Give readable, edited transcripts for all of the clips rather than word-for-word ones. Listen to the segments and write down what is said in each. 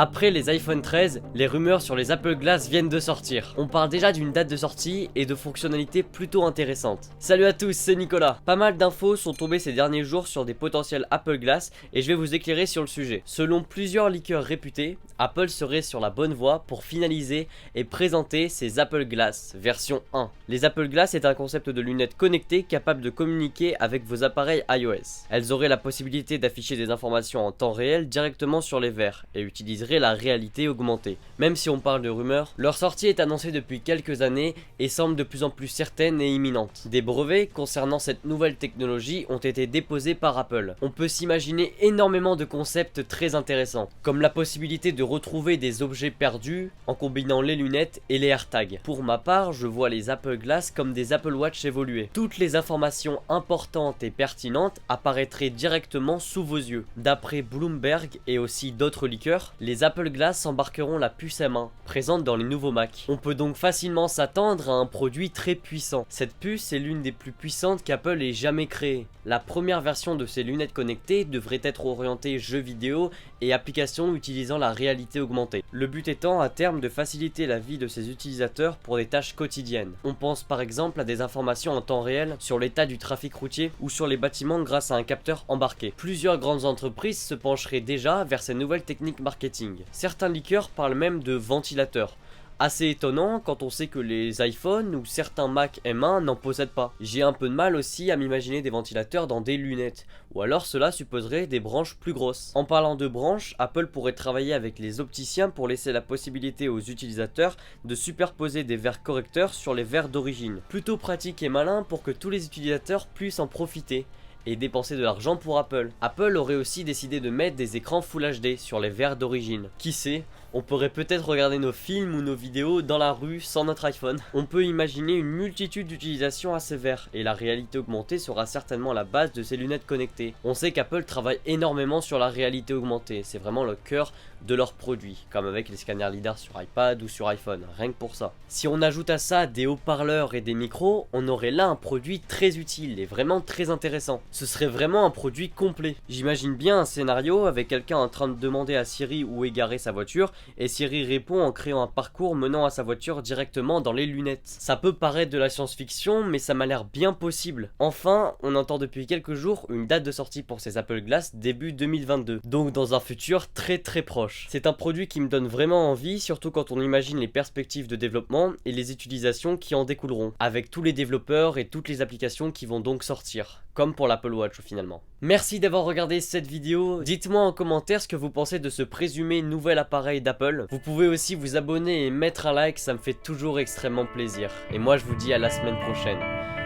Après les iPhone 13, les rumeurs sur les Apple Glass viennent de sortir. On parle déjà d'une date de sortie et de fonctionnalités plutôt intéressantes. Salut à tous, c'est Nicolas. Pas mal d'infos sont tombées ces derniers jours sur des potentiels Apple Glass et je vais vous éclairer sur le sujet. Selon plusieurs leakers réputés, Apple serait sur la bonne voie pour finaliser et présenter ses Apple Glass version 1. Les Apple Glass est un concept de lunettes connectées capable de communiquer avec vos appareils iOS. Elles auraient la possibilité d'afficher des informations en temps réel directement sur les verres et utiliseraient la réalité augmentée. Même si on parle de rumeurs, leur sortie est annoncée depuis quelques années et semble de plus en plus certaine et imminente. Des brevets concernant cette nouvelle technologie ont été déposés par Apple. On peut s'imaginer énormément de concepts très intéressants, comme la possibilité de retrouver des objets perdus en combinant les lunettes et les AirTags. Pour ma part, je vois les Apple Glass comme des Apple Watch évolués. Toutes les informations importantes et pertinentes apparaîtraient directement sous vos yeux. D'après Bloomberg et aussi d'autres leakers, les Apple Glass embarqueront la puce M1, présente dans les nouveaux Mac. On peut donc facilement s'attendre à un produit très puissant. Cette puce est l'une des plus puissantes qu'Apple ait jamais créée. La première version de ces lunettes connectées devrait être orientée jeux vidéo et applications utilisant la réalité augmentée. Le but étant à terme de faciliter la vie de ses utilisateurs pour des tâches quotidiennes. On pense par exemple à des informations en temps réel sur l'état du trafic routier ou sur les bâtiments grâce à un capteur embarqué. Plusieurs grandes entreprises se pencheraient déjà vers ces nouvelles techniques marketing. Certains leakers parlent même de ventilateurs. Assez étonnant quand on sait que les iPhones ou certains Mac M1 n'en possèdent pas. J'ai un peu de mal aussi à m'imaginer des ventilateurs dans des lunettes, ou alors cela supposerait des branches plus grosses. En parlant de branches, Apple pourrait travailler avec les opticiens pour laisser la possibilité aux utilisateurs de superposer des verres correcteurs sur les verres d'origine. Plutôt pratique et malin pour que tous les utilisateurs puissent en profiter et dépenser de l'argent pour Apple. Apple aurait aussi décidé de mettre des écrans Full HD sur les verres d'origine. Qui sait, on pourrait peut-être regarder nos films ou nos vidéos dans la rue sans notre iPhone. On peut imaginer une multitude d'utilisations à ces verres et la réalité augmentée sera certainement la base de ces lunettes connectées. On sait qu'Apple travaille énormément sur la réalité augmentée, c'est vraiment le cœur de leurs produits, comme avec les scanners lidar sur iPad ou sur iPhone, rien que pour ça. Si on ajoute à ça des haut-parleurs et des micros, on aurait là un produit très utile et vraiment très intéressant. Ce serait vraiment un produit complet. J'imagine bien un scénario avec quelqu'un en train de demander à Siri où est garée sa voiture et Siri répond en créant un parcours menant à sa voiture directement dans les lunettes. Ça peut paraître de la science-fiction, mais ça m'a l'air bien possible. Enfin, on entend depuis quelques jours une date de sortie pour ces Apple Glass début 2022, donc dans un futur très proche. C'est un produit qui me donne vraiment envie, surtout quand on imagine les perspectives de développement et les utilisations qui en découleront, avec tous les développeurs et toutes les applications qui vont donc sortir, comme pour l'Apple Watch finalement. Merci d'avoir regardé cette vidéo, dites-moi en commentaire ce que vous pensez de ce présumé nouvel appareil d'Apple. Vous pouvez aussi vous abonner et mettre un like, ça me fait toujours extrêmement plaisir. Et moi je vous dis à la semaine prochaine.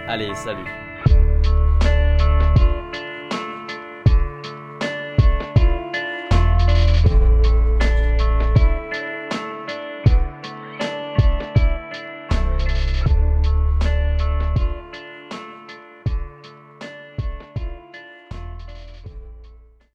Allez, salut.